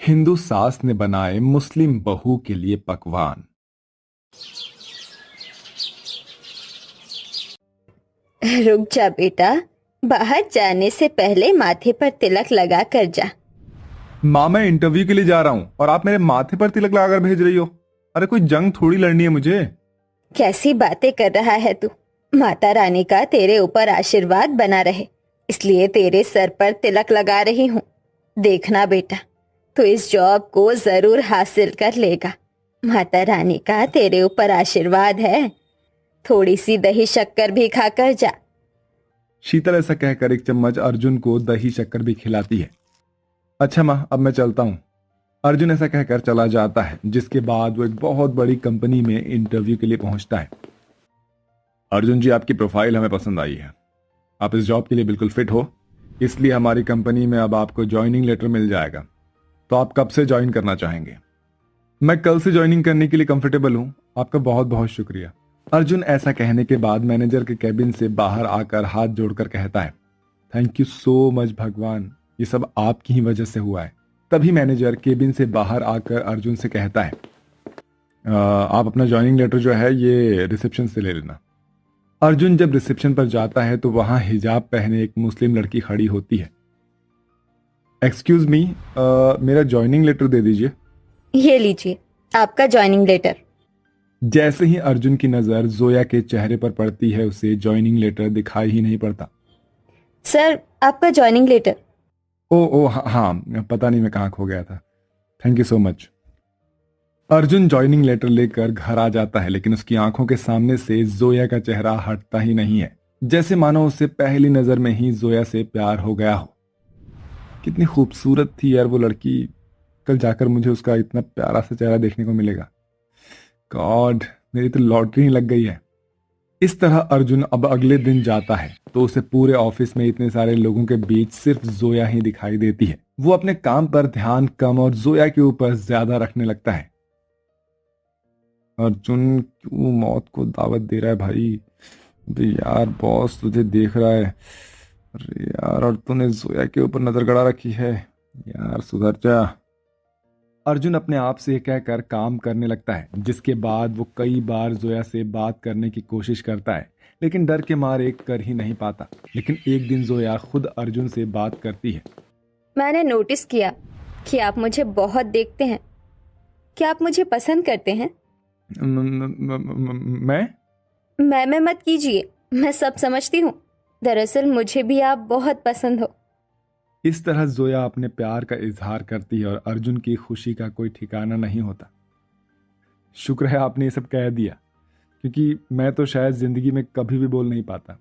हिंदू सास ने बनाए मुस्लिम बहू के लिए पकवान। रुक जा बेटा, बाहर जाने से पहले माथे पर तिलक लगा कर जा। माँ, मैं इंटरव्यू के लिए जा रहा हूँ और आप मेरे माथे पर तिलक लगाकर भेज रही हो। अरे कोई जंग थोड़ी लड़नी है मुझे। कैसी बातें कर रहा है तू। माता रानी का तेरे ऊपर आशीर्वाद बना रहे, इसलिए तेरे सर पर तिलक लगा रही हूँ। देखना बेटा, तू इस जॉब को जरूर हासिल कर लेगा। माता रानी का तेरे ऊपर आशीर्वाद है। थोड़ी सी दही शक्कर भी खाकर जा। शीतल ऐसा कहकर एक चम्मच अर्जुन को दही शक्कर भी खिलाती है। अच्छा माँ, अब मैं चलता हूँ। अर्जुन ऐसा कहकर चला जाता है, जिसके बाद वो एक बहुत बड़ी कंपनी में इंटरव्यू के लिए पहुंचता है। अर्जुन जी, आपकी प्रोफाइल हमें पसंद आई है। आप इस जॉब के लिए बिल्कुल फिट हो, इसलिए हमारी कंपनी में अब आपको ज्वाइनिंग लेटर मिल जाएगा। तो आप कब से ज्वाइन करना चाहेंगे? मैं कल से ज्वाइनिंग करने के लिए कंफर्टेबल हूँ। आपका बहुत बहुत शुक्रिया। अर्जुन ऐसा कहने के बाद मैनेजर के कैबिन से बाहर आकर हाथ जोड़कर कहता है, थैंक यू सो मच भगवान, ये सब आपकी ही वजह से हुआ है। तभी मैनेजर केबिन से बाहर आकर अर्जुन से कहता है, आप अपना ज्वाइनिंग लेटर जो है ये रिसेप्शन से ले लेना। अर्जुन जब रिसेप्शन पर जाता है तो वहां हिजाब पहने एक मुस्लिम लड़की खड़ी होती है। एक्सक्यूज मी, मेरा ज्वाइनिंग लेटर दे दीजिए। ये लीजिए आपका ज्वाइनिंग लेटर। जैसे ही अर्जुन की नजर जोया के चेहरे पर पड़ती है, उसे ज्वाइनिंग लेटर दिखाई ही नहीं पड़ता। सर, आपका ज्वाइनिंग लेटर। ओ हाँ हाँ, पता नहीं मैं कहाँ खो गया था। Thank you so much. Arjun joining letter लेकर घर आ जाता है, लेकिन उसकी आंखों के सामने से जोया का चेहरा हटता ही नहीं है, जैसे मानो उसे पहली नजर में ही जोया से प्यार हो गया हो। कितनी खूबसूरत थी यार वो लड़की। कल जाकर मुझे उसका इतना प्यारा सा चेहरा देखने को मिलेगा। गॉड, मेरी तो लॉटरी ही लग गई है। इस तरह अर्जुन अब अगले दिन जाता है तो उसे पूरे ऑफिस में इतने सारे लोगों के बीच सिर्फ जोया ही दिखाई देती है। वो अपने काम पर ध्यान कम और जोया के ऊपर ज्यादा रखने लगता है। अर्जुन क्यों मौत को दावत दे रहा है भाई? अबे यार, बॉस तुझे देख रहा है। अरे यार, और तूने जोया के ऊपर नजर गड़ा रखी है। यार सुधर जा। अर्जुन अपने आप से कहकर काम करने लगता है, जिसके बाद वो कई बार जोया से बात करने की कोशिश करता है, लेकिन डर के मारे कर ही नहीं पाता। लेकिन एक दिन जोया खुद अर्जुन से बात करती है। मैंने नोटिस किया कि आप मुझे बहुत देखते हैं। क्या आप मुझे पसंद करते हैं? मैं? मैं मत कीजिए, मैं सब समझती हूँ। दरअसल मुझे भी आप बहुत पसंद हो। इस तरह जोया अपने प्यार का इजहार करती है और अर्जुन की खुशी का कोई ठिकाना नहीं होता। शुक्र है आपने ये सब कह दिया, क्योंकि मैं तो शायद जिंदगी में कभी भी बोल नहीं पाता।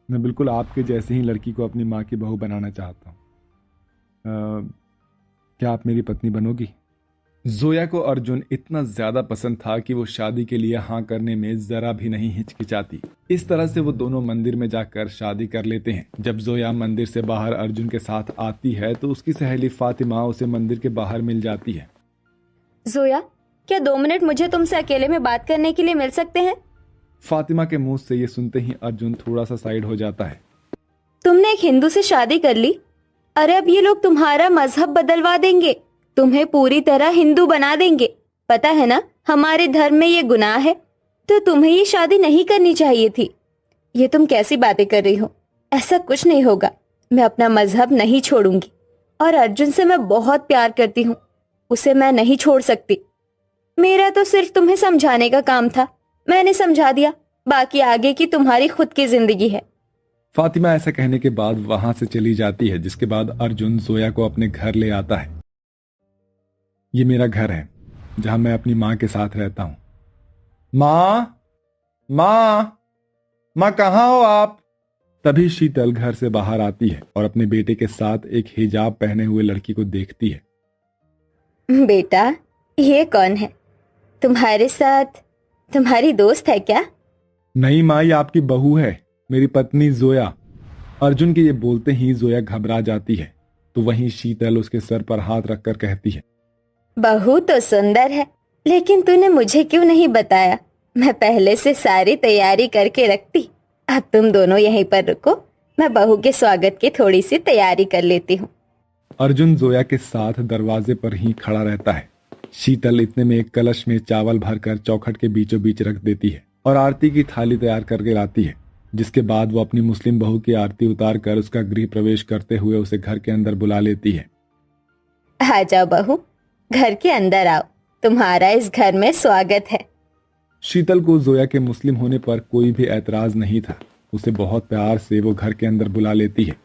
मैं बिल्कुल आपके जैसे ही लड़की को अपनी माँ की बहू बनाना चाहता हूँ। क्या आप मेरी पत्नी बनोगी? जोया को अर्जुन इतना ज्यादा पसंद था कि वो शादी के लिए हाँ करने में जरा भी नहीं हिचकिचाती। इस तरह से वो दोनों मंदिर में जाकर शादी कर लेते हैं। जब जोया मंदिर से बाहर अर्जुन के साथ आती है तो उसकी सहेली फातिमा उसे मंदिर के बाहर मिल जाती है। जोया, क्या 2 मिनट मुझे तुमसे अकेले में बात करने के लिए मिल सकते हैं? फातिमा के मुंह से ये सुनते ही अर्जुन थोड़ा सा साइड हो जाता है। तुमने एक हिंदू से शादी कर ली। अरे अब ये लोग तुम्हारा मजहब बदलवा देंगे, तुम्हें पूरी तरह हिंदू बना देंगे। पता है ना, हमारे धर्म में ये गुनाह है। तो तुम्हें ये शादी नहीं करनी चाहिए थी। ये तुम कैसी बातें कर रही हो? ऐसा कुछ नहीं होगा। मैं अपना मजहब नहीं छोड़ूंगी और अर्जुन से मैं बहुत प्यार करती हूँ। उसे मैं नहीं छोड़ सकती। मेरा तो सिर्फ तुम्हें समझाने का काम था, मैंने समझा दिया। बाकी आगे की तुम्हारी खुद की जिंदगी है। फातिमा ऐसा कहने के बाद वहां से चली जाती है, जिसके बाद अर्जुन जोया को अपने घर ले आता है। ये मेरा घर है जहां मैं अपनी माँ के साथ रहता हूं। माँ, माँ, माँ कहाँ हो आप? तभी शीतल घर से बाहर आती है और अपने बेटे के साथ एक हिजाब पहने हुए लड़की को देखती है। बेटा, ये कौन है? तुम्हारे साथ तुम्हारी दोस्त है क्या? नहीं माँ, ये आपकी बहू है, मेरी पत्नी जोया। अर्जुन के ये बोलते ही जोया घबरा जाती है, तो वहीं शीतल उसके सर पर हाथ रखकर कहती है, बहू तो सुंदर है, लेकिन तूने मुझे क्यों नहीं बताया? मैं पहले से सारी तैयारी करके रखती। अब तुम दोनों यहीं पर रुको, मैं बहू के स्वागत की थोड़ी सी तैयारी कर लेती हूँ। अर्जुन जोया के साथ दरवाजे पर ही खड़ा रहता है। शीतल इतने में एक कलश में चावल भरकर चौखट के बीचों बीच रख देती है और आरती की थाली तैयार करके लाती है, जिसके बाद वो अपनी मुस्लिम बहू की आरती उतार कर उसका गृह प्रवेश करते हुए उसे घर के अंदर बुला लेती है। आ जाओ बहू, घर के अंदर आओ, तुम्हारा इस घर में स्वागत है। शीतल को जोया के मुस्लिम होने पर कोई भी ऐतराज नहीं था। उसे बहुत प्यार से वो घर के अंदर बुला लेती है।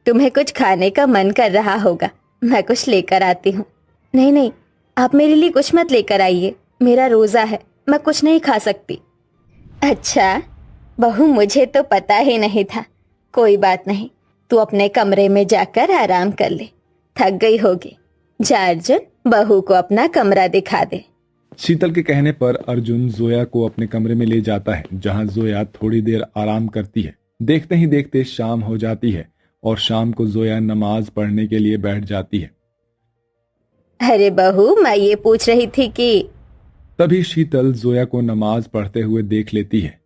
तुम्हें कुछ खाने का मन कर रहा होगा, मैं कुछ लेकर आती हूँ। नहीं नहीं, आप मेरे लिए कुछ मत लेकर आइए, मेरा रोजा है, मैं कुछ नहीं खा सकती। अच्छा बहू, मुझे तो पता ही नहीं था। कोई बात नहीं, तू अपने कमरे में जाकर आराम कर ले, थक गई होगी। जा अर्जुन, बहू को अपना कमरा दिखा दे। शीतल के कहने पर अर्जुन जोया को अपने कमरे में ले जाता है, जहां जोया थोड़ी देर आराम करती है। देखते ही देखते शाम हो जाती है और शाम को जोया नमाज पढ़ने के लिए बैठ जाती है। अरे बहू, मैं ये पूछ रही थी कि तभी शीतल जोया को नमाज पढ़ते हुए देख लेती है।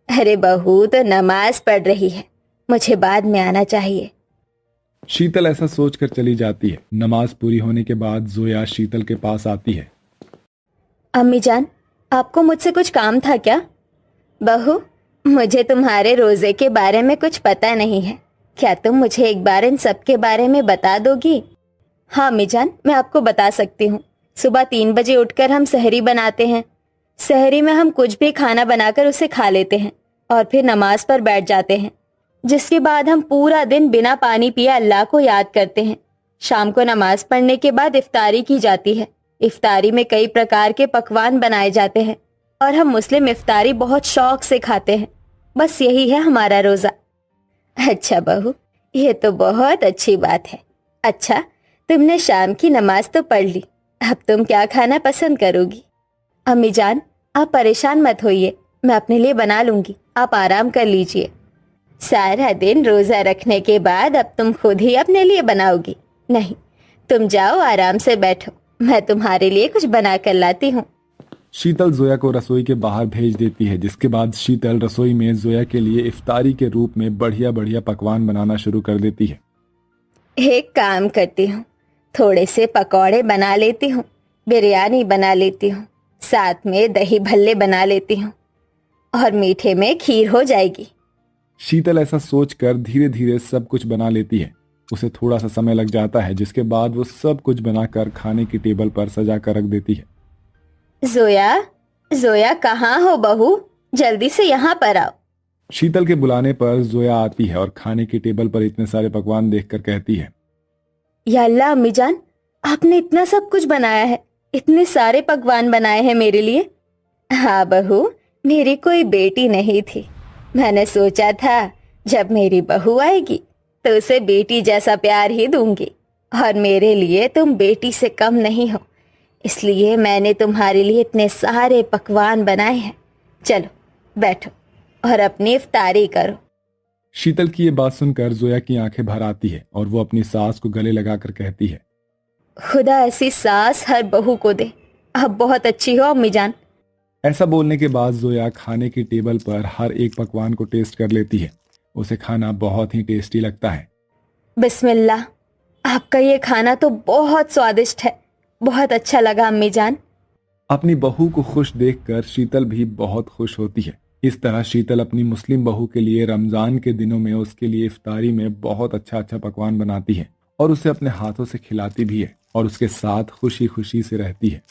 अरे बहू तो नमाज पढ़ रही है, मुझे बाद में आना चाहिए। शीतल ऐसा सोचकर चली जाती है। नमाज पूरी होने के बाद जोया शीतल के पास आती है। अम्मी जान, आपको मुझसे कुछ काम था क्या? बहू, मुझे तुम्हारे रोजे के बारे में कुछ पता नहीं है, क्या तुम मुझे एक बार इन सब के बारे में बता दोगी? हाँ अम्मी जान, मैं आपको बता सकती हूँ। सुबह 3 बजे उठकर हम सहरी बनाते हैं। सहरी में हम कुछ भी खाना बनाकर उसे खा लेते हैं और फिर नमाज पर बैठ जाते हैं, जिसके बाद हम पूरा दिन बिना पानी पिए अल्लाह को याद करते हैं। शाम को नमाज पढ़ने के बाद इफ्तारी की जाती है। इफ्तारी में कई प्रकार के पकवान बनाए जाते हैं और हम मुस्लिम इफ्तारी बहुत शौक से खाते हैं। बस यही है हमारा रोजा। अच्छा बहू, ये तो बहुत अच्छी बात है। अच्छा, तुमने शाम की नमाज तो पढ़ ली, अब तुम क्या खाना पसंद करोगी? अम्मी जान, आप परेशान मत होइए, मैं अपने लिए बना लूंगी, आप आराम कर लीजिए। सारा दिन रोजा रखने के बाद अब तुम खुद ही अपने लिए बनाओगी? नहीं, तुम जाओ आराम से बैठो, मैं तुम्हारे लिए कुछ बना कर लाती हूँ। शीतल जोया को रसोई के बाहर भेज देती है, जिसके बाद शीतल रसोई में जोया के लिए इफ्तारी के रूप में बढ़िया बढ़िया पकवान बनाना शुरू कर देती है। एक काम करती हूँ, थोड़े से पकौड़े बना लेती हूँ, बिरयानी बना लेती हूँ, साथ में दही भल्ले बना लेती हूँ और मीठे में खीर हो जाएगी। शीतल ऐसा सोचकर धीरे धीरे सब कुछ बना लेती है। उसे थोड़ा सा समय लग जाता है, जिसके बाद वो सब कुछ बनाकर खाने की टेबल पर सजा कर रख देती है। जोया, जोया कहाँ हो बहू, जल्दी से यहाँ पर आओ। शीतल के बुलाने पर जोया आती है और खाने की टेबल पर इतने सारे पकवान देखकर कहती है, या अल्लाह अम्मी जान, आपने इतना सब कुछ बनाया है, इतने सारे पकवान बनाए हैं मेरे लिए। हाँ बहू, मेरी कोई बेटी नहीं थी, मैंने सोचा था जब मेरी बहू आएगी तो उसे बेटी जैसा प्यार ही दूंगी, और मेरे लिए तुम बेटी से कम नहीं हो, इसलिए मैंने तुम्हारे लिए इतने सारे पकवान बनाए हैं। चलो बैठो और अपनी इफ्तारी करो। शीतल की ये बात सुनकर जोया की आंखें भर आती है और वो अपनी सास को गले लगाकर कहती है, खुदा ऐसी सास हर बहू को दे, आप बहुत अच्छी हो अम्मी जान। ऐसा बोलने के बाद जोया खाने की टेबल पर हर एक पकवान को टेस्ट कर लेती है। उसे खाना बहुत ही टेस्टी लगता है। बिस्मिल्लाह, आपका ये खाना तो बहुत स्वादिष्ट है, बहुत अच्छा लगा अम्मी जान। अपनी बहू को खुश देखकर शीतल भी बहुत खुश होती है। इस तरह शीतल अपनी मुस्लिम बहू के लिए रमजान के दिनों में उसके लिए इफ्तारी में बहुत अच्छा अच्छा पकवान बनाती है और उसे अपने हाथों से खिलाती भी है और उसके साथ खुशी खुशी से रहती है।